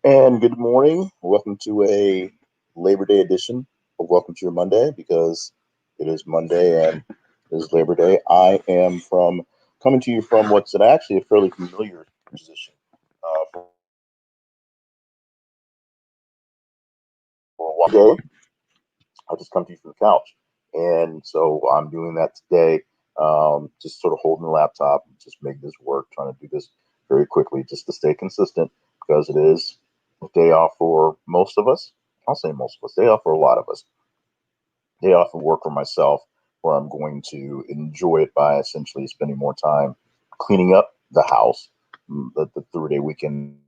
And good morning. Welcome to a Labor Day edition of Welcome to Your Monday because it is Monday and it is Labor Day. I am coming to you from what's actually a fairly familiar position for a while. Today, I just come to you from the couch. And so I'm doing that today, just sort of holding the laptop, just making this work, trying to do this very quickly just to stay consistent because it is a day off for most of us. I'll say most of us, day off for a lot of us. Day off of work for myself, where I'm going to enjoy it by essentially spending more time cleaning up the house. The 3-day weekend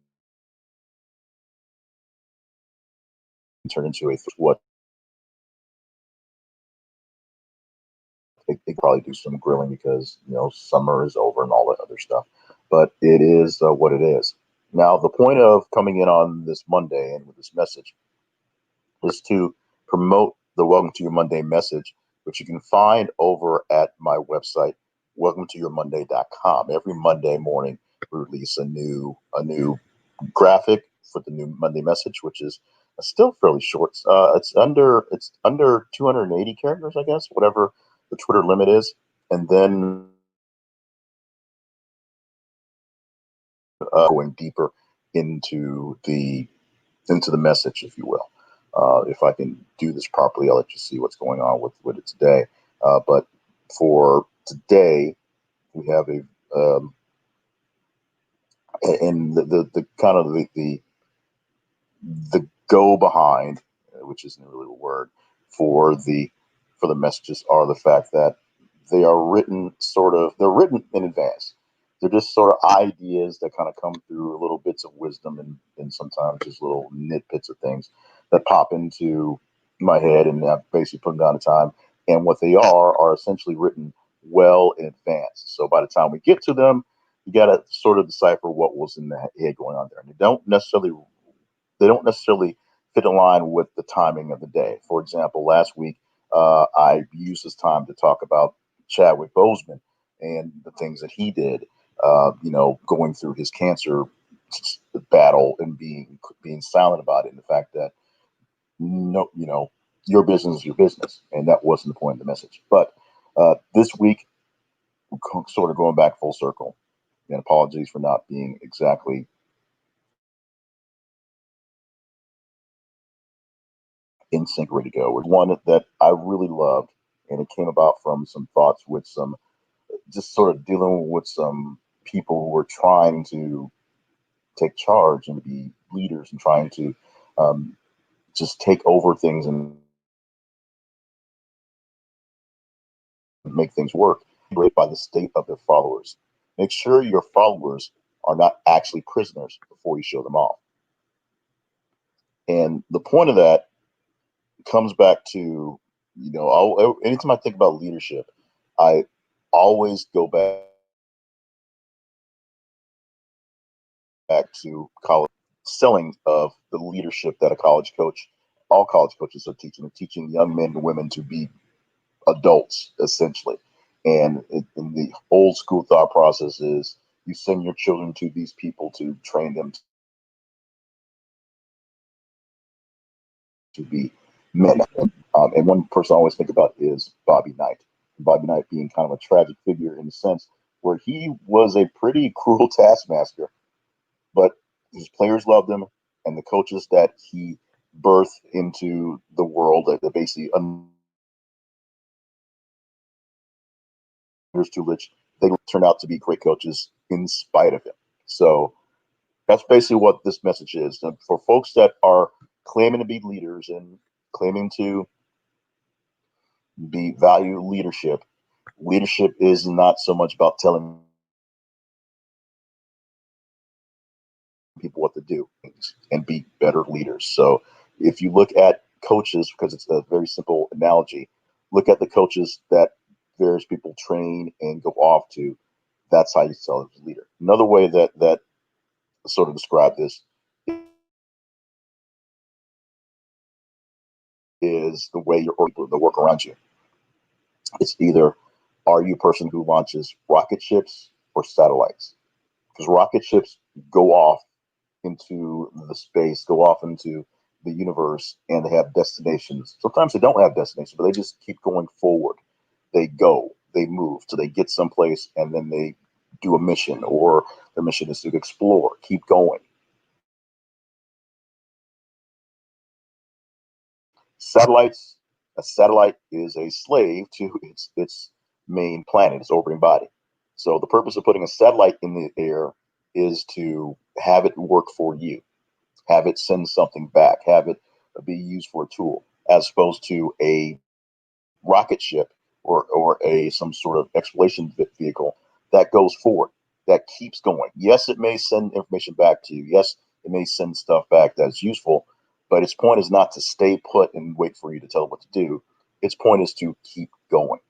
turned into a what they probably do some grilling because summer is over and all that other stuff. But it is what it is. Now, the point of coming in on this Monday and with this message is to promote the Welcome to Your Monday message, which you can find over at my website, welcometoyourmonday.com. Every Monday morning, we release a new graphic for the new Monday message, which is still fairly short. It's under 280 characters, I guess, whatever the Twitter limit is, and then going deeper into the message, if you will. If I can do this properly, I'll let you see what's going on with it today. But for today, we have and the kind of the go behind, which isn't really a word for the messages, are the fact that they're written in advance. They're just sort of ideas that kind of come through little bits of wisdom and sometimes just little nitbits of things that pop into my head, and I basically put them down to time. And what they are essentially written well in advance. So by the time we get to them, you got to sort of decipher what was in the head going on there. And they don't necessarily fit in line with the timing of the day. For example, last week I used this time to talk about Chadwick Boseman and the things that he did. Going through his cancer battle and being silent about it, and the fact that no, your business is your business, and that wasn't the point of the message. But this week, sort of going back full circle, and apologies for not being exactly in sync, ready to go. Was one that I really loved, and it came about from some thoughts with some just sort of dealing with some people who were trying to take charge and be leaders and trying to um, just take over things and make things work. Great by the state of their followers. Make sure your followers are not actually prisoners before you show them off. And the point of that comes back to, anytime I think about leadership, I always go back to college selling of the leadership that a college coach, all college coaches are teaching. They're teaching young men and women to be adults, essentially. And in the old school thought process is you send your children to these people to train them to be men. And one person I always think about is Bobby Knight. Bobby Knight being kind of a tragic figure in the sense where he was a pretty cruel taskmaster, but his players loved him, and the coaches that he birthed into the world that basically understood which they turned out to be great coaches in spite of him. So that's basically what this message is. And for folks that are claiming to be leaders and claiming to be value leadership, leadership is not so much about telling people what to do and be better leaders. So if you look at coaches, because it's a very simple analogy, look at the coaches that various people train and go off to. That's how you tell as a leader. Another way that sort of describe this is the way your people that work around you. It's either are you a person who launches rocket ships or satellites? Because rocket ships go off into the space, go off into the universe, and they have destinations. Sometimes they don't have destinations, but they just keep going forward. They go, they move, so they get someplace, and then they do a mission, or their mission is to explore, keep going. Satellites, a satellite is a slave to its main planet, its orbiting body. So the purpose of putting a satellite in the air is to have it work for you, have it send something back, have it be used for a tool, as opposed to a rocket ship or a some sort of exploration vehicle that goes forward, that keeps going. Yes, it may send information back to you. Yes, it may send stuff back that's useful, but its point is not to stay put and wait for you to tell it what to do. Its point is to keep going.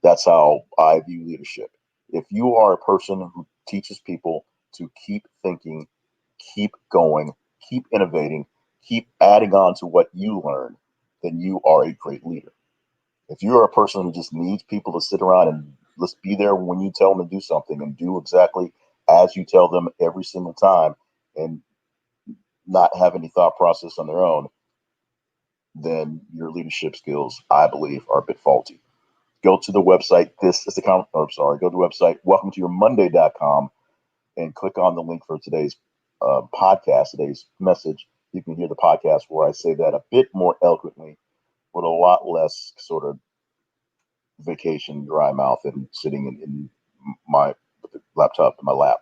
That's how I view leadership. If you are a person who teaches people to keep thinking, keep going, keep innovating, keep adding on to what you learn, then you are a great leader. If you're a person who just needs people to sit around and let's be there when you tell them to do something and do exactly as you tell them every single time and not have any thought process on their own, then your leadership skills, I believe, are a bit faulty. Go to the website. This is the go to the website, welcometoyourmonday.com, and click on the link for today's podcast, today's message. You can hear the podcast where I say that a bit more eloquently with a lot less sort of vacation, dry mouth, and sitting in my with the laptop in my lap.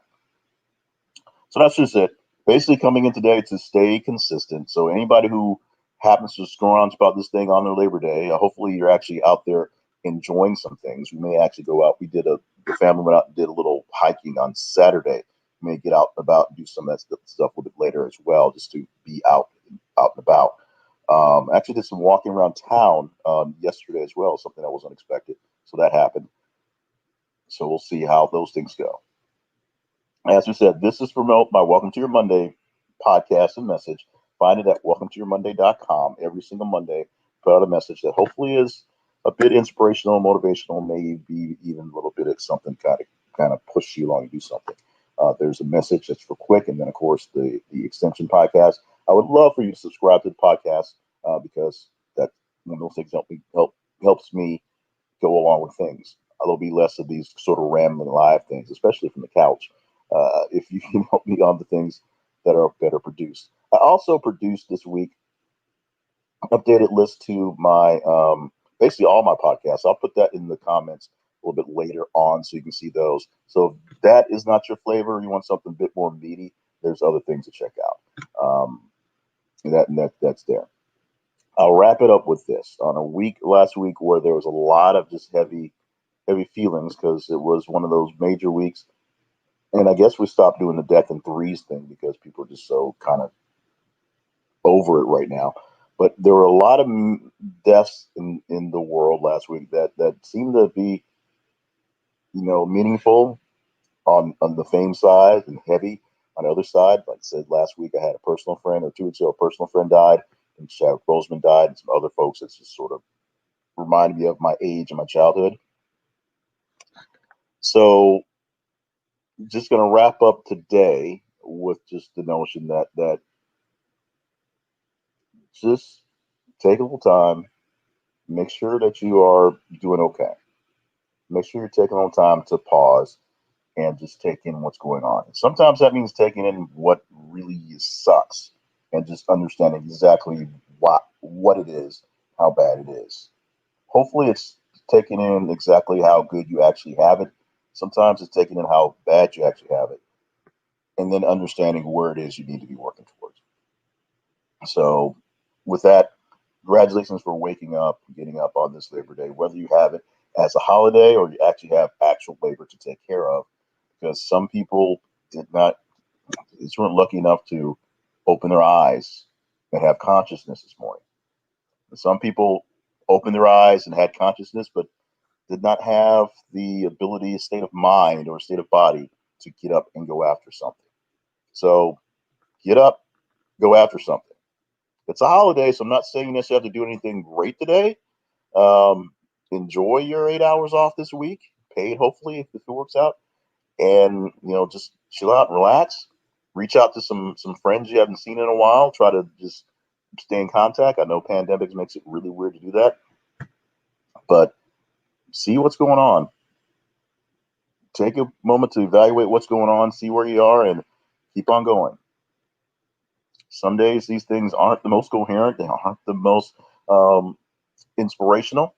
So that's just it. Basically, coming in today to stay consistent. So anybody who happens to scroll on about this thing on their Labor Day, hopefully you're actually out there enjoying some things. We may actually go out. The family went out and did a little hiking on Saturday. We may get out and about and do some of that stuff a little bit later as well, just to be out and about. Actually did some walking around town yesterday as well, something that was unexpected. So that happened. So we'll see how those things go. As we said, this is promote my Welcome to Your Monday podcast and message. Find it at welcometoyourmonday.com every single Monday. Put out a message that hopefully is a bit inspirational, motivational, maybe even a little bit of something kind of push you along to do something. There's a message that's for quick, and then of course the extension podcast. I would love for you to subscribe to the podcast because that one of those things helps me go along with things. There'll be less of these sort of rambling live things, especially from the couch. If you can help me on the things that are better produced. I also produced this week updated list to my basically all my podcasts. I'll put that in the comments a little bit later on so you can see those. So if that is not your flavor, you want something a bit more meaty, there's other things to check out. That's there. I'll wrap it up with this. On a week last week where there was a lot of just heavy feelings because it was one of those major weeks. And I guess we stopped doing the death in threes thing because people are just so kind of over it right now. But there were a lot of deaths in the world last week that seemed to be, meaningful on the fame side and heavy on the other side. Like I said last week, I had a personal friend, or 2 weeks ago, a personal friend died, and Chadwick Boseman died, and some other folks that just sort of reminded me of my age and my childhood. So just going to wrap up today with just the notion that just take a little time, make sure that you are doing okay. Make sure you're taking a little time to pause and just take in what's going on. Sometimes that means taking in what really sucks and just understanding exactly what it is, how bad it is. Hopefully it's taking in exactly how good you actually have it. Sometimes it's taking in how bad you actually have it, and then understanding where it is you need to be working towards. So with that, congratulations for waking up, getting up on this Labor Day, whether you have it as a holiday or you actually have actual labor to take care of, because some people just weren't lucky enough to open their eyes and have consciousness this morning. And some people opened their eyes and had consciousness, but did not have the ability, state of mind, or state of body to get up and go after something. So get up, go after something. It's a holiday, so I'm not saying you necessarily have to do anything great today. Enjoy your 8 hours off this week, paid hopefully if it works out, and just chill out and relax. reach out to some friends you haven't seen in a while. Try to just stay in contact. I know pandemics makes it really weird to do that, but see what's going on. Take a moment to evaluate what's going on, see where you are, and keep on going. Some days these things aren't the most coherent, they aren't the most inspirational,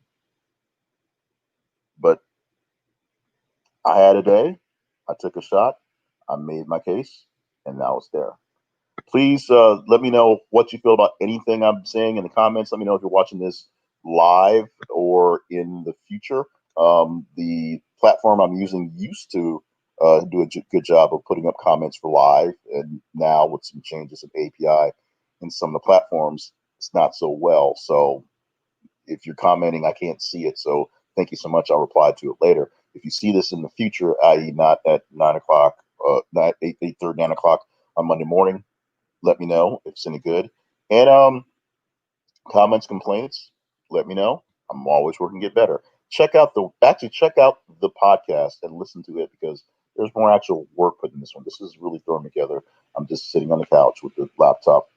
but I had a day, I took a shot, I made my case, and now it's there. Please let me know what you feel about anything I'm saying in the comments. Let me know if you're watching this live or in the future. The platform I'm using used to do a good job of putting up comments for live, and now with some changes of API in some of the platforms, it's not so well. So if you're commenting, I can't see it. So thank you so much. I'll reply to it later. If you see this in the future, i.e., not at 9 o'clock, not 8:30, 9 o'clock on Monday morning, let me know if it's any good. And comments, complaints, let me know. I'm always working to get better. Check out the podcast and listen to it, because there's more actual work put in this one. This is really thrown together. I'm just sitting on the couch with the laptop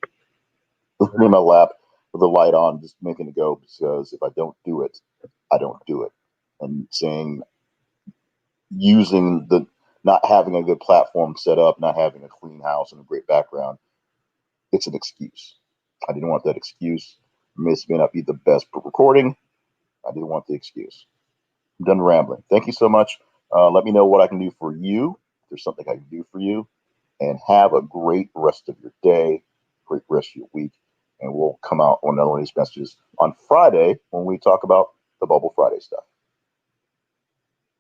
in my lap with the light on, just making it go, because if I don't do it, I don't do it. And saying, using the not having a good platform set up, not having a clean house and a great background, it's an excuse. I didn't want that excuse. This may not be the best recording. I didn't want the excuse. I'm done rambling. Thank you so much. Let me know what I can do for you. If there's something I can do for you. And have a great rest of your day, great rest of your week. And we'll come out on another one of these messages on Friday when we talk about the Bubble Friday stuff.